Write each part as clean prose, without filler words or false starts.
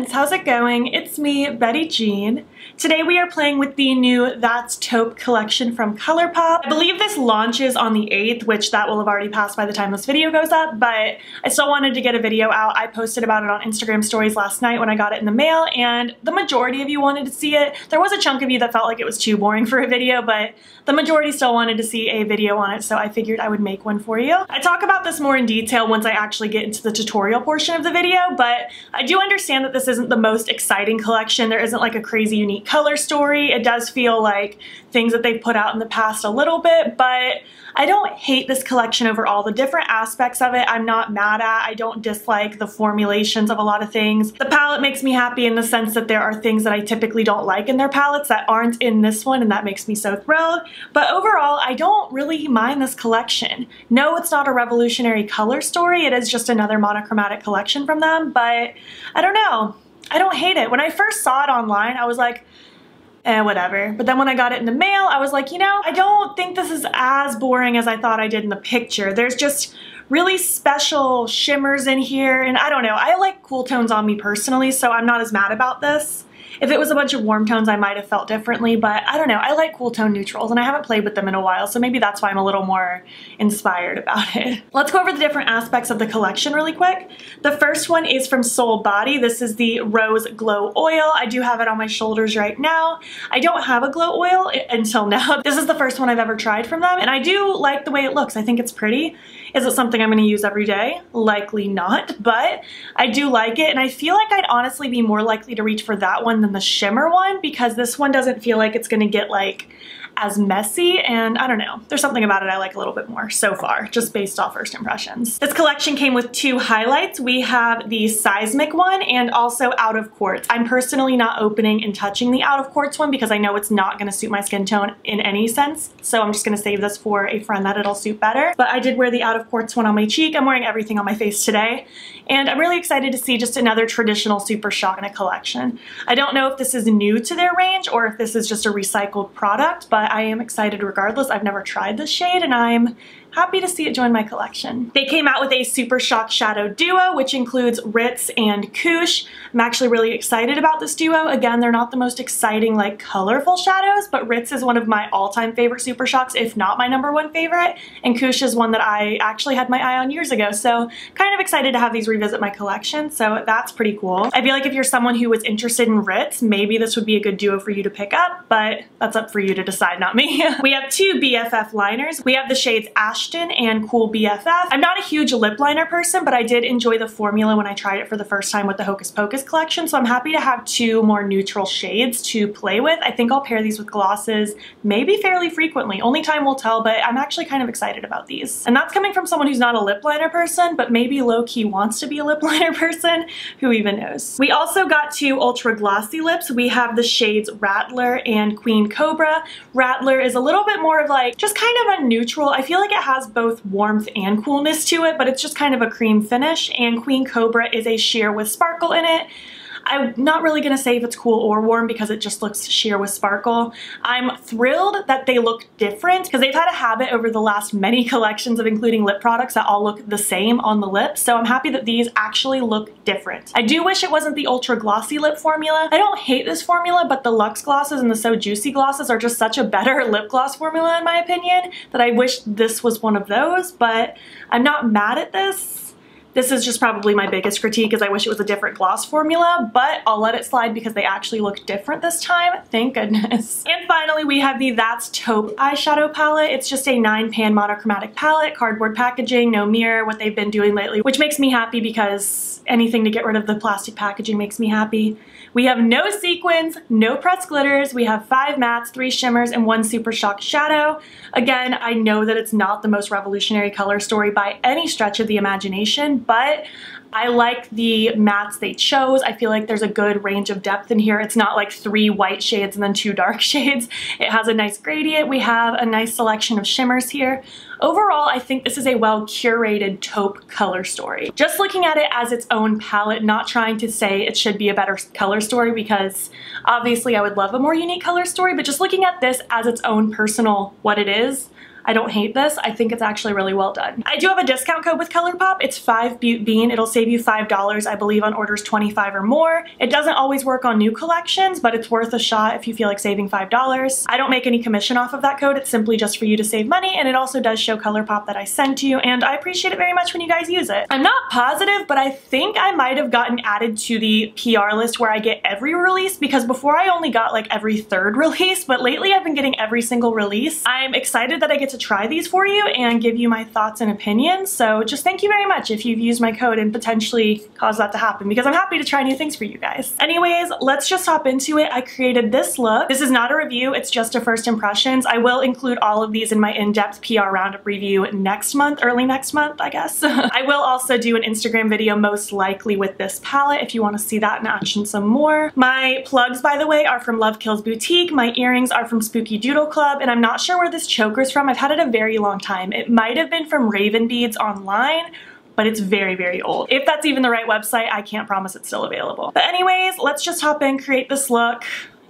friends, how's it going? It's me, Betty Jean. Today we are playing with the new That's Taupe collection from Colourpop. I believe this launches on the 8th, which that will have already passed by the time this video goes up, but I still wanted to get a video out. I posted about it on Instagram stories last night when I got it in the mail, and the majority of you wanted to see it. There was a chunk of you that felt like it was too boring for a video, but the majority still wanted to see a video on it, so I figured I would make one for you. I talk about this more in detail once I actually get into the tutorial portion of the video, but I do understand that this isn't the most exciting collection. There isn't like a crazy unique color story. It does feel like things that they've put out in the past a little bit, but I don't hate this collection overall. The different aspects of it I'm not mad at. I don't dislike the formulations of a lot of things. The palette makes me happy in the sense that there are things that I typically don't like in their palettes that aren't in this one, and that makes me so thrilled. But overall, I don't really mind this collection. No, it's not a revolutionary color story. It is just another monochromatic collection from them, but I don't know. I don't hate it. When I first saw it online, I was like, whatever. But then when I got it in the mail, I was like, you know, I don't think this is as boring as I thought I did in the picture. There's just really special shimmers in here, and I don't know. I like cool tones on me personally, so I'm not as mad about this. If it was a bunch of warm tones, I might have felt differently, but I don't know. I like cool tone neutrals, and I haven't played with them in a while, so maybe that's why I'm a little more inspired about it. Let's go over the different aspects of the collection really quick. The first one is from Soul Body. This is the Rose Glow Oil. I do have it on my shoulders right now. I don't have a glow oil until now. This is the first one I've ever tried from them, and I do like the way it looks. I think it's pretty. Is it something I'm going to use every day? Likely not, but I do like it, and I feel like I'd honestly be more likely to reach for that one than the shimmer one, because this one doesn't feel like it's going to get like as messy, and I don't know. There's something about it I like a little bit more so far, just based off first impressions. This collection came with two highlights. We have the Seismic one and also Out of Quartz. I'm personally not opening and touching the Out of Quartz one because I know it's not going to suit my skin tone in any sense, so I'm just going to save this for a friend that it'll suit better. But I did wear the Out of Quartz one on my cheek. I'm wearing everything on my face today, and I'm really excited to see just another traditional Super Shock in a collection. I don't know if this is new to their range or if this is just a recycled product, but I am excited regardless. I've never tried this shade, and I'm happy to see it join my collection. They came out with a Super Shock Shadow Duo, which includes Ritz and Koosh. I'm actually really excited about this duo. Again, they're not the most exciting, like, colorful shadows, but Ritz is one of my all-time favorite Super Shocks, if not my #1 favorite, and Koosh is one that I actually had my eye on years ago, so kind of excited to have these revisit my collection, so that's pretty cool. I feel like if you're someone who was interested in Ritz, maybe this would be a good duo for you to pick up, but that's up for you to decide, not me. We have two Bff liners. We have the shades Ash and Cool BFF. I'm not a huge lip liner person, but I did enjoy the formula when I tried it for the first time with the Hocus Pocus collection, so I'm happy to have two more neutral shades to play with. I think I'll pair these with glosses maybe fairly frequently. Only time will tell, but I'm actually kind of excited about these. And that's coming from someone who's not a lip liner person, but maybe low-key wants to be a lip liner person. Who even knows? We also got two ultra glossy lips. We have the shades Rattler and Queen Cobra. Rattler is a little bit more of like, just kind of a neutral. I feel like it has both warmth and coolness to it, but it's just kind of a cream finish, and Queen Cobra is a sheer with sparkle in it. I'm not really going to say if it's cool or warm because it just looks sheer with sparkle. I'm thrilled that they look different because they've had a habit over the last many collections of including lip products that all look the same on the lips, so I'm happy that these actually look different. I do wish it wasn't the ultra glossy lip formula. I don't hate this formula, but the Luxe glosses and the So Juicy glosses are just such a better lip gloss formula in my opinion that I wish this was one of those, but I'm not mad at this. This is just probably my biggest critique, is I wish it was a different gloss formula, but I'll let it slide because they actually look different this time, thank goodness. And finally, we have the That's Taupe eyeshadow palette. It's just a 9-pan monochromatic palette, cardboard packaging, no mirror, what they've been doing lately, which makes me happy because anything to get rid of the plastic packaging makes me happy. We have no sequins, no pressed glitters, we have 5 mattes, 3 shimmers, and 1 Super Shock shadow. Again, I know that it's not the most revolutionary color story by any stretch of the imagination, but I like the mattes they chose. I feel like there's a good range of depth in here. It's not like 3 white shades and then 2 dark shades. It has a nice gradient. We have a nice selection of shimmers here. Overall, I think this is a well-curated taupe color story. Just looking at it as its own palette, not trying to say it should be a better color story because obviously I would love a more unique color story, but just looking at this as its own personal what it is, I don't hate this. I think it's actually really well done. I do have a discount code with Colourpop. It's 5BeautyBean. It'll save you $5, I believe, on orders 25 or more. It doesn't always work on new collections, but it's worth a shot if you feel like saving $5. I don't make any commission off of that code. It's simply just for you to save money, and it also does show Colourpop that I sent you, and I appreciate it very much when you guys use it. I'm not positive, but I think I might have gotten added to the PR list where I get every release, because before I only got like every third release, but lately I've been getting every single release. I'm excited that I get to try these for you and give you my thoughts and opinions, so just thank you very much if you've used my code and potentially caused that to happen, because I'm happy to try new things for you guys. Anyways, let's just hop into it. I created this look. This is not a review, it's just a first impressions. I will include all of these in my in-depth PR roundup review next month, early next month, I guess. I will also do an Instagram video most likely with this palette if you want to see that in action some more. My plugs, by the way, are from Love Kills Boutique. My earrings are from Spooky Doodle Club, and I'm not sure where this choker's from. I've had it a very long time. It might have been from Raven Beads online, but it's very, very old. If that's even the right website, I can't promise it's still available. But anyways, let's just hop in, create this look,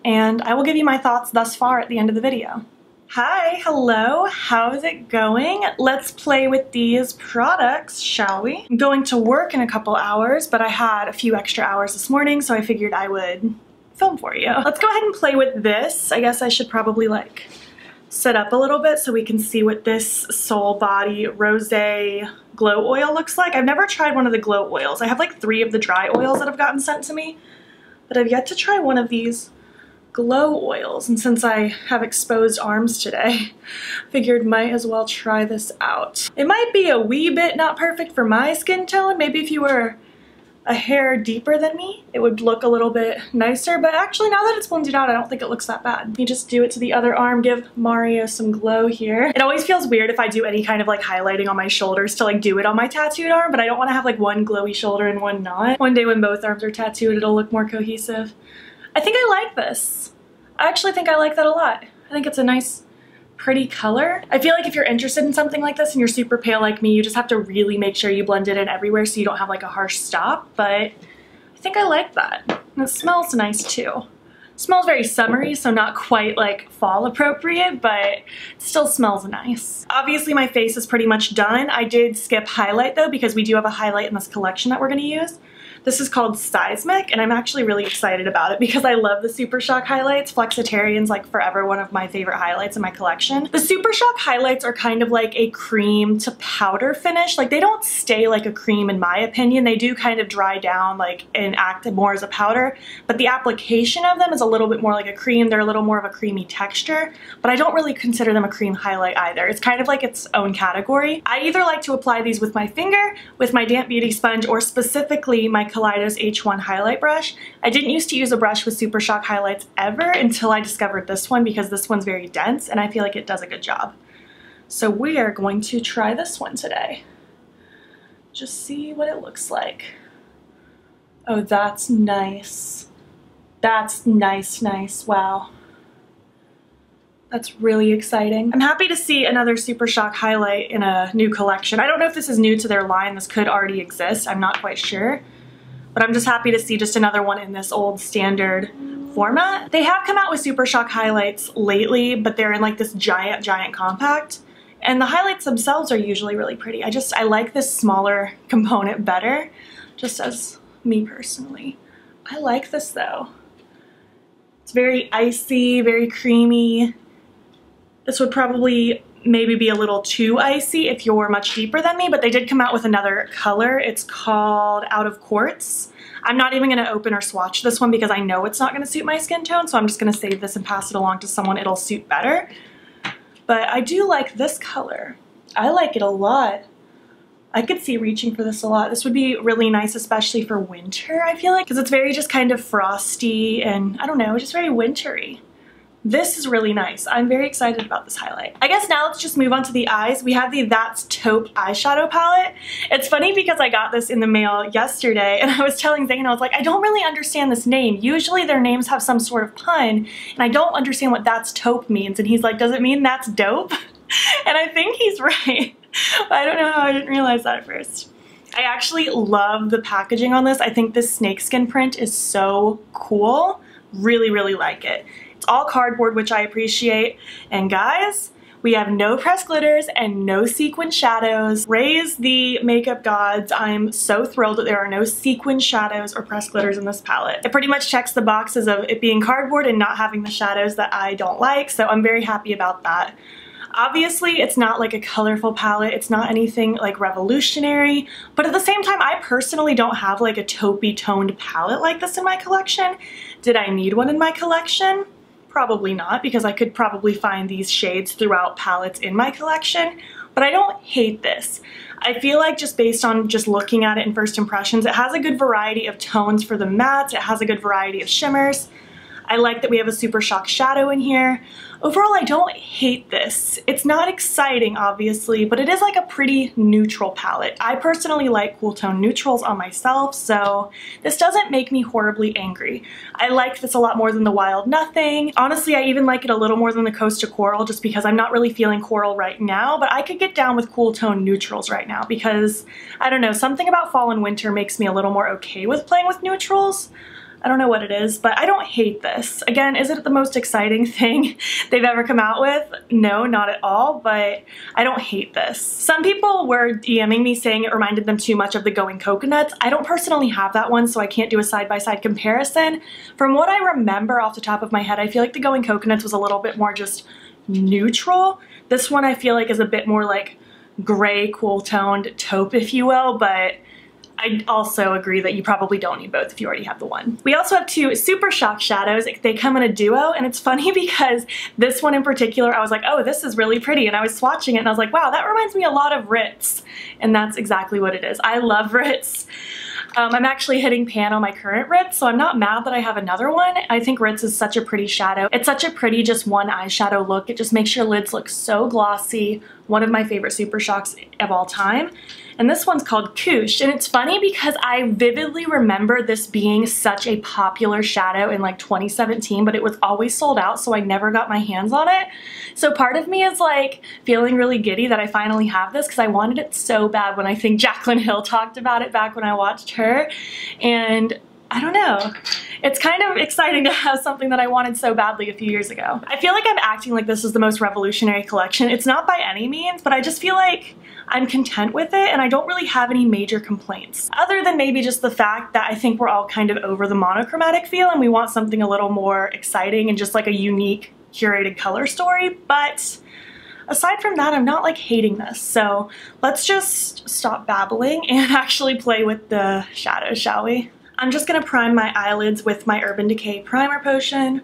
and I will give you my thoughts thus far at the end of the video. Hi, hello, how's it going? Let's play with these products, shall we? I'm going to work in a couple hours, but I had a few extra hours this morning, so I figured I would film for you. Let's go ahead and play with this. I guess I should probably like set up a little bit so we can see what this Soul Body Rosé Glow Oil looks like. I've never tried one of the glow oils. I have like 3 of the dry oils that have gotten sent to me, but I've yet to try one of these glow oils, and since I have exposed arms today, figured might as well try this out. It might be a wee bit not perfect for my skin tone. Maybe if you were a hair deeper than me, it would look a little bit nicer, but actually now that it's blended out, I don't think it looks that bad. You just do it to the other arm, give Mario some glow here. It always feels weird if I do any kind of like highlighting on my shoulders to like do it on my tattooed arm, but I don't want to have like one glowy shoulder and one not. One day when both arms are tattooed, it'll look more cohesive. I think I like this. I actually think I like that a lot. I think it's a nice, pretty color. I feel like if you're interested in something like this and you're super pale like me, you just have to really make sure you blend it in everywhere so you don't have like a harsh stop, but I think I like that. And it smells nice too. It smells very summery, so not quite like fall appropriate, but it still smells nice. Obviously my face is pretty much done. I did skip highlight though, because we do have a highlight in this collection that we're gonna use. This is called Seismic, and I'm actually really excited about it because I love the Super Shock highlights. Flexitarian's like forever one of my favorite highlights in my collection. The Super Shock highlights are kind of like a cream to powder finish. Like they don't stay like a cream in my opinion. They do kind of dry down like and act more as a powder, but the application of them is a little bit more like a cream. They're a little more of a creamy texture, but I don't really consider them a cream highlight either. It's kind of like its own category. I either like to apply these with my finger, with my damp beauty sponge, or specifically my Kaleidos H1 highlight brush. I didn't used to use a brush with Super Shock highlights ever until I discovered this one, because this one's very dense and I feel like it does a good job. So we are going to try this one today. Just see what it looks like. Oh, that's nice. That's nice, nice. Wow. That's really exciting. I'm happy to see another Super Shock highlight in a new collection. I don't know if this is new to their line. This could already exist. I'm not quite sure. But I'm just happy to see just another one in this old standard format. They have come out with Super Shock highlights lately, but they're in like this giant, giant compact. And the highlights themselves are usually really pretty. I like this smaller component better, just as me personally. I like this though. It's very icy, very creamy. This would probably maybe be a little too icy if you're much deeper than me, but they did come out with another color. It's called Out of Quartz. I'm not even gonna open or swatch this one because I know it's not gonna suit my skin tone, so I'm just gonna save this and pass it along to someone it'll suit better. But I do like this color. I like it a lot. I could see reaching for this a lot. This would be really nice, especially for winter, I feel like, because it's very just kind of frosty and I don't know, just very wintry. This is really nice. I'm very excited about this highlight. I guess now let's just move on to the eyes. We have the That's Taupe eyeshadow palette. It's funny because I got this in the mail yesterday and I was telling Zane, I was like, I don't really understand this name. Usually their names have some sort of pun and I don't understand what That's Taupe means. And he's like, does it mean that's dope? And I think he's right. But I don't know how I didn't realize that at first. I actually love the packaging on this. I think this snakeskin print is so cool. Really, really like it. It's all cardboard, which I appreciate. And guys, We have no pressed glitters and no sequin shadows. Praise the makeup gods. I'm so thrilled that there are no sequin shadows or pressed glitters in this palette. It pretty much checks the boxes of it being cardboard and not having the shadows that I don't like, so I'm very happy about that. Obviously, it's not like a colorful palette, it's not anything like revolutionary, but at the same time, I personally don't have like a taupey toned palette like this in my collection. Did I need one in my collection? Probably not, because I could probably find these shades throughout palettes in my collection, but I don't hate this. I feel like just based on just looking at it in first impressions, it has a good variety of tones for the mattes, it has a good variety of shimmers. I like that we have a Super Shock shadow in here. Overall, I don't hate this. It's not exciting, obviously, but it is like a pretty neutral palette. I personally like cool tone neutrals on myself, so this doesn't make me horribly angry. I like this a lot more than the Wild Nothing. Honestly, I even like it a little more than the Coast to Coral just because I'm not really feeling coral right now, but I could get down with cool tone neutrals right now because, I don't know, something about fall and winter makes me a little more okay with playing with neutrals. I don't know what it is, but I don't hate this. Again, is it the most exciting thing they've ever come out with? No, not at all, but I don't hate this. Some people were DMing me saying it reminded them too much of the Going Coconuts. I don't personally have that one, so I can't do a side-by-side comparison. From what I remember off the top of my head, I feel like the Going Coconuts was a little bit more just neutral. This one I feel like is a bit more like gray, cool-toned taupe, if you will, but I also agree that you probably don't need both if you already have the one. We also have two Super Shock shadows. They come in a duo, and it's funny because this one in particular, I was like, oh, this is really pretty, and I was swatching it and I was like, wow, that reminds me a lot of Ritz, and that's exactly what it is. I love Ritz. I'm actually hitting pan on my current Ritz, so I'm not mad that I have another one. I think Ritz is such a pretty shadow. It's such a pretty just one eyeshadow look. It just makes your lids look so glossy. One of my favorite Super Shocks of all time. And this one's called Koosh, and it's funny because I vividly remember this being such a popular shadow in like 2017, but it was always sold out, so I never got my hands on it. So part of me is like feeling really giddy that I finally have this because I wanted it so bad when I think Jaclyn Hill talked about it back when I watched her, and I don't know. It's kind of exciting to have something that I wanted so badly a few years ago. I feel like I'm acting like this is the most revolutionary collection. It's not by any means, but I just feel like I'm content with it and I don't really have any major complaints. Other than maybe just the fact that I think we're all kind of over the monochromatic feel and we want something a little more exciting and just like a unique curated color story, but aside from that, I'm not like hating this. So let's just stop babbling and actually play with the shadows, shall we? I'm just gonna prime my eyelids with my Urban Decay primer potion.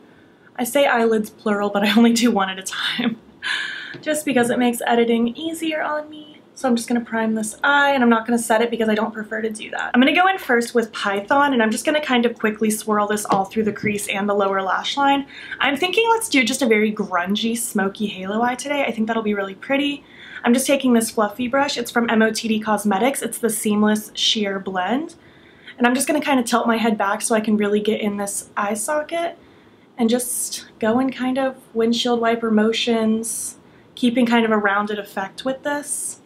I say eyelids plural, but I only do one at a time just because it makes editing easier on me. So I'm just gonna prime this eye, and I'm not gonna set it because I don't prefer to do that. I'm gonna go in first with Python, and I'm just gonna kind of quickly swirl this all through the crease and the lower lash line. I'm thinking let's do just a very grungy, smoky halo eye today. I think that'll be really pretty. I'm just taking this fluffy brush. It's from MOTD Cosmetics. It's the Seamless Sheer Blend. And I'm just gonna kind of tilt my head back so I can really get in this eye socket and just go in kind of windshield wiper motions, keeping kind of a rounded effect with this.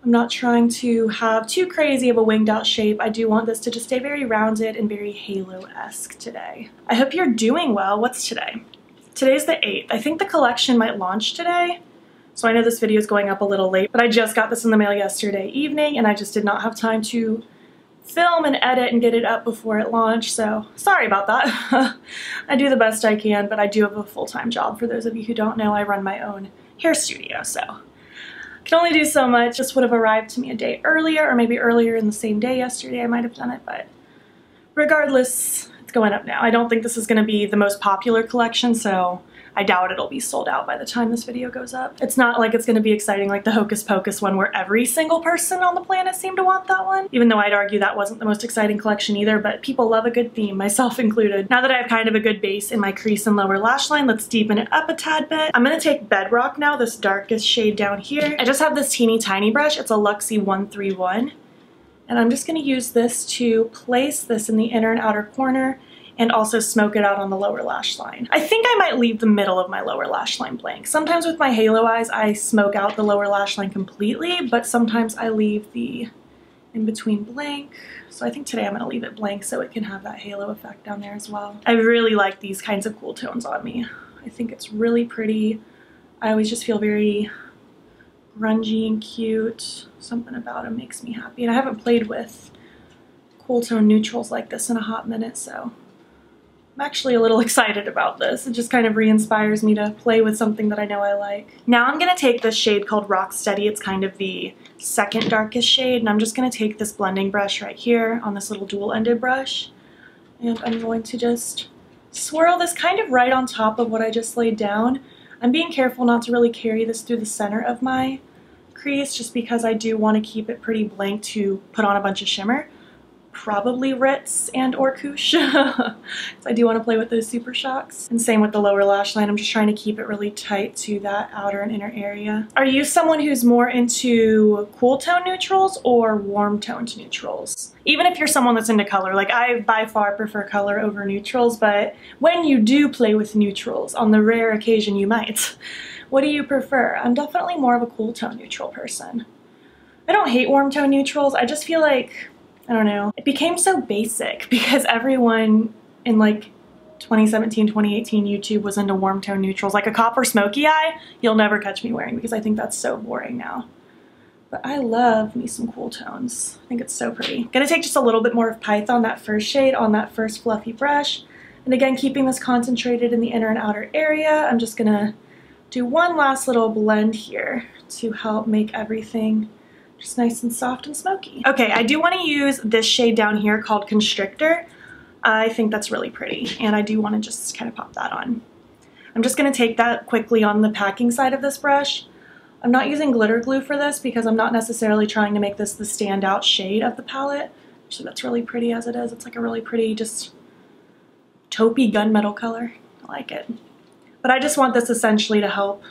I'm not trying to have too crazy of a winged out shape. I do want this to just stay very rounded and very halo-esque today. I hope you're doing well. What's today? Today's the 8th. I think the collection might launch today. So I know this video is going up a little late, but I just got this in the mail yesterday evening and I just did not have time to film and edit and get it up before it launched, so sorry about that. I do the best I can, but I do have a full-time job. For those of you who don't know, I run my own hair studio, so I can only do so much. This would have arrived to me a day earlier, or maybe earlier in the same day yesterday I might have done it, but regardless, it's going up now. I don't think this is going to be the most popular collection, so I doubt it'll be sold out by the time this video goes up. It's not like it's gonna be exciting like the Hocus Pocus one where every single person on the planet seemed to want that one, even though I'd argue that wasn't the most exciting collection either, but people love a good theme, myself included. Now that I have kind of a good base in my crease and lower lash line, let's deepen it up a tad bit. I'm gonna take Bedrock now, this darkest shade down here. I just have this teeny tiny brush. It's a Luxie 131. And I'm just gonna use this to place this in the inner and outer corner and also smoke it out on the lower lash line. I think I might leave the middle of my lower lash line blank. Sometimes with my halo eyes, I smoke out the lower lash line completely, but sometimes I leave the in-between blank. So I think today I'm gonna leave it blank so it can have that halo effect down there as well. I really like these kinds of cool tones on me. I think it's really pretty. I always just feel very grungy and cute. Something about them makes me happy. And I haven't played with cool tone neutrals like this in a hot minute, so I'm actually a little excited about this. It just kind of re-inspires me to play with something that I know I like. Now I'm going to take this shade called Rocksteady. It's kind of the second darkest shade, and I'm just going to take this blending brush right here on this little dual-ended brush, and I'm going to just swirl this kind of right on top of what I just laid down. I'm being careful not to really carry this through the center of my crease just because I do want to keep it pretty blank to put on a bunch of shimmer. Probably Ritz and or Koosh. I do want to play with those super shocks. And same with the lower lash line. I'm just trying to keep it really tight to that outer and inner area. Are you someone who's more into cool tone neutrals or warm toned neutrals? Even if you're someone that's into color, like I by far prefer color over neutrals, but when you do play with neutrals, on the rare occasion you might, what do you prefer? I'm definitely more of a cool tone neutral person. I don't hate warm tone neutrals, I just feel like, I don't know, it became so basic because everyone in like 2017, 2018 YouTube was into warm tone neutrals. Like a copper smoky eye, you'll never catch me wearing because I think that's so boring now. But I love me some cool tones. I think it's so pretty. I'm gonna take just a little bit more of Python, that first shade, on that first fluffy brush. And again, keeping this concentrated in the inner and outer area, I'm just gonna do one last little blend here to help make everything just nice and soft and smoky. Okay, I do want to use this shade down here called Constrictor. I think that's really pretty, and I do want to just kind of pop that on. I'm just going to take that quickly on the packing side of this brush. I'm not using glitter glue for this because I'm not necessarily trying to make this the standout shade of the palette. So that's really pretty as it is. It's like a really pretty, just taupey gunmetal color. I like it. But I just want this essentially to help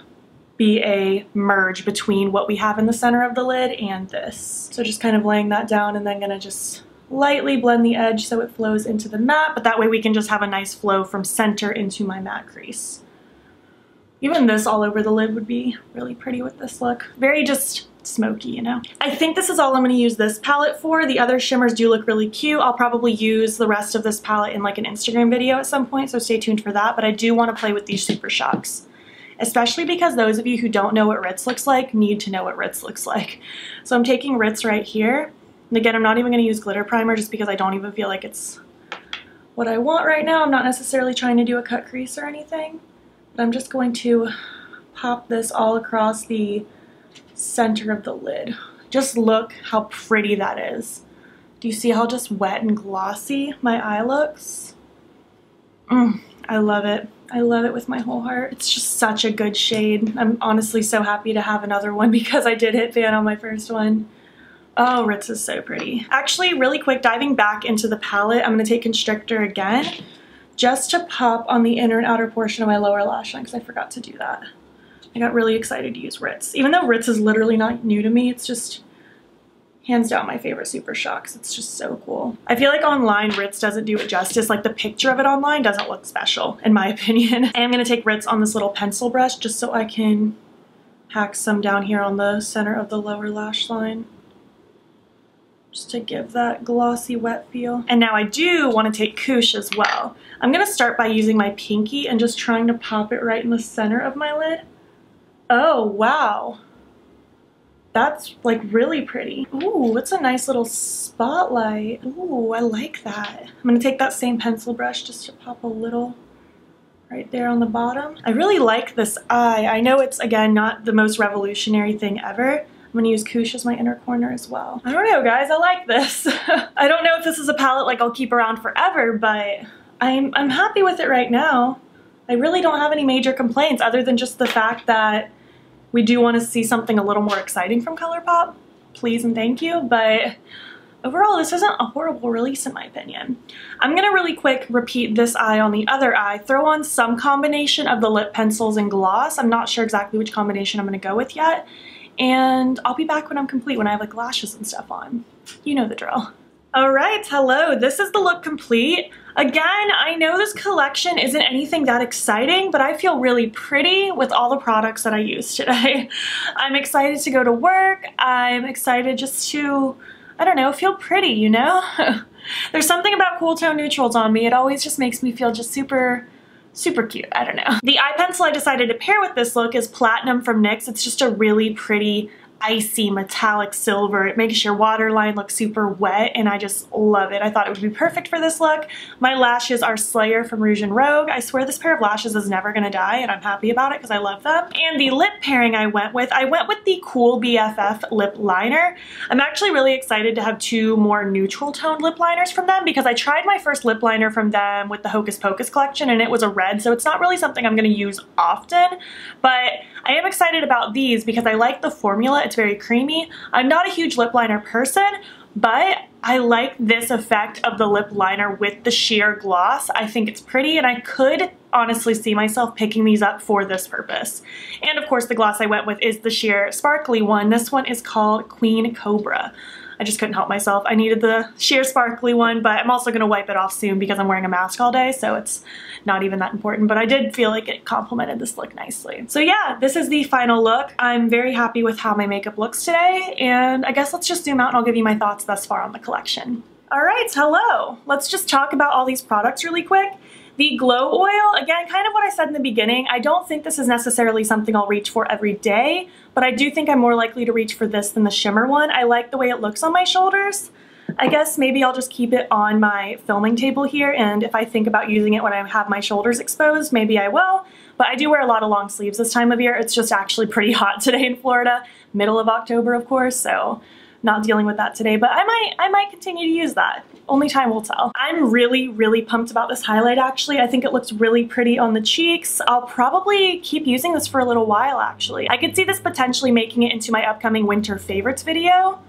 be a merge between what we have in the center of the lid and this. So just kind of laying that down and then gonna just lightly blend the edge so it flows into the matte, but that way we can just have a nice flow from center into my matte crease. Even this all over the lid would be really pretty with this look. Very just smoky, you know? I think this is all I'm gonna use this palette for. The other shimmers do look really cute. I'll probably use the rest of this palette in like an Instagram video at some point, so stay tuned for that, but I do wanna play with these super shocks. Especially because those of you who don't know what Ritz looks like need to know what Ritz looks like. So I'm taking Ritz right here. And again, I'm not even going to use glitter primer just because I don't even feel like it's what I want right now. I'm not necessarily trying to do a cut crease or anything. But I'm just going to pop this all across the center of the lid. Just look how pretty that is. Do you see how just wet and glossy my eye looks? I love it. I love it with my whole heart. It's just such a good shade. I'm honestly so happy to have another one because I did hit fan on my first one. Oh, Ritz is so pretty. Actually, really quick, diving back into the palette, I'm going to take Constrictor again just to pop on the inner and outer portion of my lower lash line because I forgot to do that. I got really excited to use Ritz. Even though Ritz is literally not new to me, it's just hands down my favorite super shocks. It's just so cool. I feel like online Ritz doesn't do it justice. Like the picture of it online doesn't look special in my opinion. And I'm gonna take Ritz on this little pencil brush just so I can pack some down here on the center of the lower lash line. Just to give that glossy wet feel. And now I do want to take Koosh as well. I'm gonna start by using my pinky and just trying to pop it right in the center of my lid. Oh, wow. That's like really pretty. Ooh, it's a nice little spotlight. Ooh, I like that. I'm gonna take that same pencil brush just to pop a little right there on the bottom. I really like this eye. I know it's, again, not the most revolutionary thing ever. I'm gonna use Koosh as my inner corner as well. I don't know, guys, I like this. I don't know if this is a palette like I'll keep around forever, but I'm happy with it right now. I really don't have any major complaints other than just the fact that we do want to see something a little more exciting from Colourpop, please and thank you, but overall this isn't a horrible release in my opinion. I'm gonna really quick repeat this eye on the other eye, throw on some combination of the lip pencils and gloss. I'm not sure exactly which combination I'm gonna go with yet, and I'll be back when I'm complete, when I have like lashes and stuff on. You know the drill. All right, hello, this is the look complete. Again, I know this collection isn't anything that exciting, but I feel really pretty with all the products that I used today. I'm excited to go to work. I'm excited just to, I don't know, feel pretty, you know? There's something about cool tone neutrals on me. It always just makes me feel just super super cute. I don't know. The eye pencil I decided to pair with this look is Platinum from NYX. It's just a really pretty icy metallic silver. It makes your waterline look super wet and I just love it. I thought it would be perfect for this look. My lashes are Slayer from Rouge and Rogue. I swear this pair of lashes is never gonna die and I'm happy about it because I love them. And the lip pairing I went with the Cool Bff Lip Liner. I'm actually really excited to have 2 more neutral toned lip liners from them because I tried my first lip liner from them with the Hocus Pocus collection and it was a red, so it's not really something I'm gonna use often, but I am excited about these because I like the formula. It's very creamy. I'm not a huge lip liner person, but I like this effect of the lip liner with the sheer gloss. I think it's pretty and I could honestly see myself picking these up for this purpose. And of course the gloss I went with is the sheer sparkly one. This one is called Queen Cobra. I just couldn't help myself. I needed the sheer sparkly one, but I'm also gonna wipe it off soon because I'm wearing a mask all day, so it's not even that important, but I did feel like it complemented this look nicely. So yeah, this is the final look. I'm very happy with how my makeup looks today, and I guess let's just zoom out and I'll give you my thoughts thus far on the collection. All right, hello. Let's just talk about all these products really quick. The Glow Oil, again, kind of what I said in the beginning, I don't think this is necessarily something I'll reach for every day, but I do think I'm more likely to reach for this than the shimmer one. I like the way it looks on my shoulders. I guess maybe I'll just keep it on my filming table here, and if I think about using it when I have my shoulders exposed, maybe I will. But I do wear a lot of long sleeves this time of year. It's just actually pretty hot today in Florida, middle of October, of course, so not dealing with that today, but I might continue to use that. Only time will tell. I'm really, really pumped about this highlight actually. I think it looks really pretty on the cheeks. I'll probably keep using this for a little while actually. I could see this potentially making it into my upcoming winter favorites video.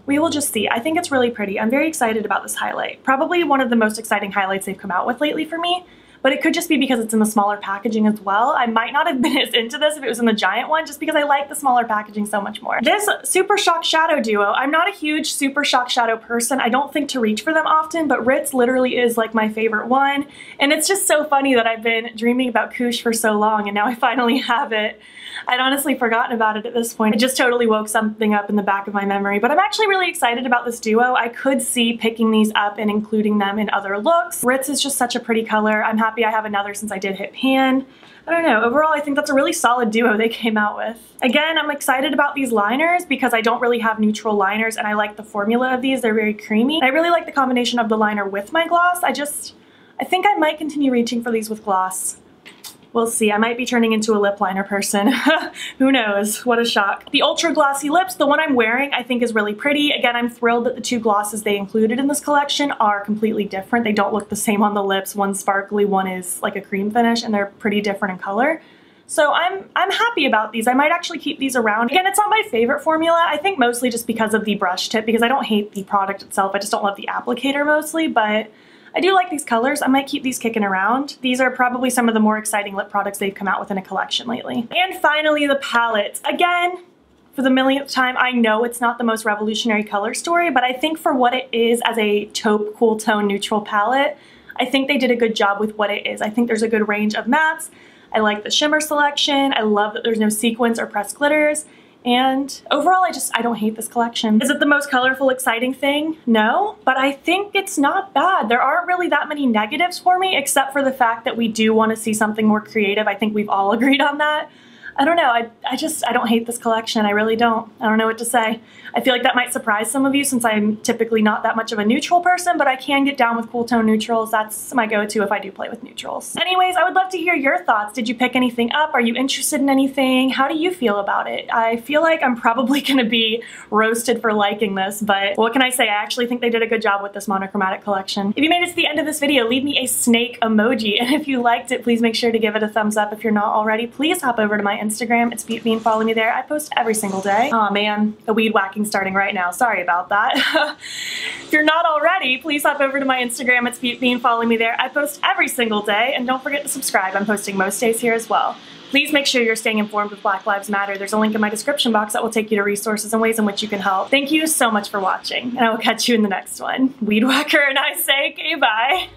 We will just see. I think it's really pretty. I'm very excited about this highlight. Probably one of the most exciting highlights they've come out with lately for me. But it could just be because it's in the smaller packaging as well. I might not have been as into this if it was in the giant one, just because I like the smaller packaging so much more. This Super Shock Shadow duo, I'm not a huge Super Shock Shadow person. I don't think to reach for them often, but Ritz literally is like my favorite one. And it's just so funny that I've been dreaming about Koosh for so long and now I finally have it. I'd honestly forgotten about it at this point. It just totally woke something up in the back of my memory, but I'm actually really excited about this duo. I could see picking these up and including them in other looks. Ritz is just such a pretty color. I'm happy I have another since I did hit pan. I don't know, overall I think that's a really solid duo they came out with. Again, I'm excited about these liners because I don't really have neutral liners and I like the formula of these. They're very creamy. I really like the combination of the liner with my gloss. I think I might continue reaching for these with gloss. We'll see. I might be turning into a lip liner person. Who knows? What a shock. The Ultra Glossy Lips, the one I'm wearing, I think is really pretty. Again, I'm thrilled that the 2 glosses they included in this collection are completely different. They don't look the same on the lips. One's sparkly, one is like a cream finish, and they're pretty different in color. So I'm happy about these. I might actually keep these around. Again, it's not my favorite formula. I think mostly just because of the brush tip, because I don't hate the product itself. I just don't love the applicator mostly, but I do like these colors. I might keep these kicking around. These are probably some of the more exciting lip products they've come out with in a collection lately. And finally, the palettes. Again, for the millionth time, I know it's not the most revolutionary color story, but I think for what it is as a taupe cool tone neutral palette, I think they did a good job with what it is. I think there's a good range of mattes. I like the shimmer selection. I love that there's no sequins or pressed glitters. And overall, I don't hate this collection. Is it the most colorful, exciting thing? No, but I think it's not bad. There aren't really that many negatives for me, except for the fact that we do want to see something more creative. I think we've all agreed on that. I don't know, I don't hate this collection. I really don't. I don't know what to say. I feel like that might surprise some of you since I'm typically not that much of a neutral person, but I can get down with cool tone neutrals. That's my go-to if I do play with neutrals. Anyways, I would love to hear your thoughts. Did you pick anything up? Are you interested in anything? How do you feel about it? I feel like I'm probably gonna be roasted for liking this, but what can I say? I actually think they did a good job with this monochromatic collection. If you made it to the end of this video, leave me a snake emoji, and if you liked it, please make sure to give it a thumbs up. If you're not already, please hop over to my Instagram. It's Bff and follow me there. I post every single day. Aw man, the weed whacking starting right now. Sorry about that. If you're not already, please hop over to my Instagram. It's Bff and follow me there. I post every single day, and don't forget to subscribe. I'm posting most days here as well. Please make sure you're staying informed with Black Lives Matter. There's a link in my description box that will take you to resources and ways in which you can help. Thank you so much for watching, and I will catch you in the next one. Weed whacker, and I say, okay, bye.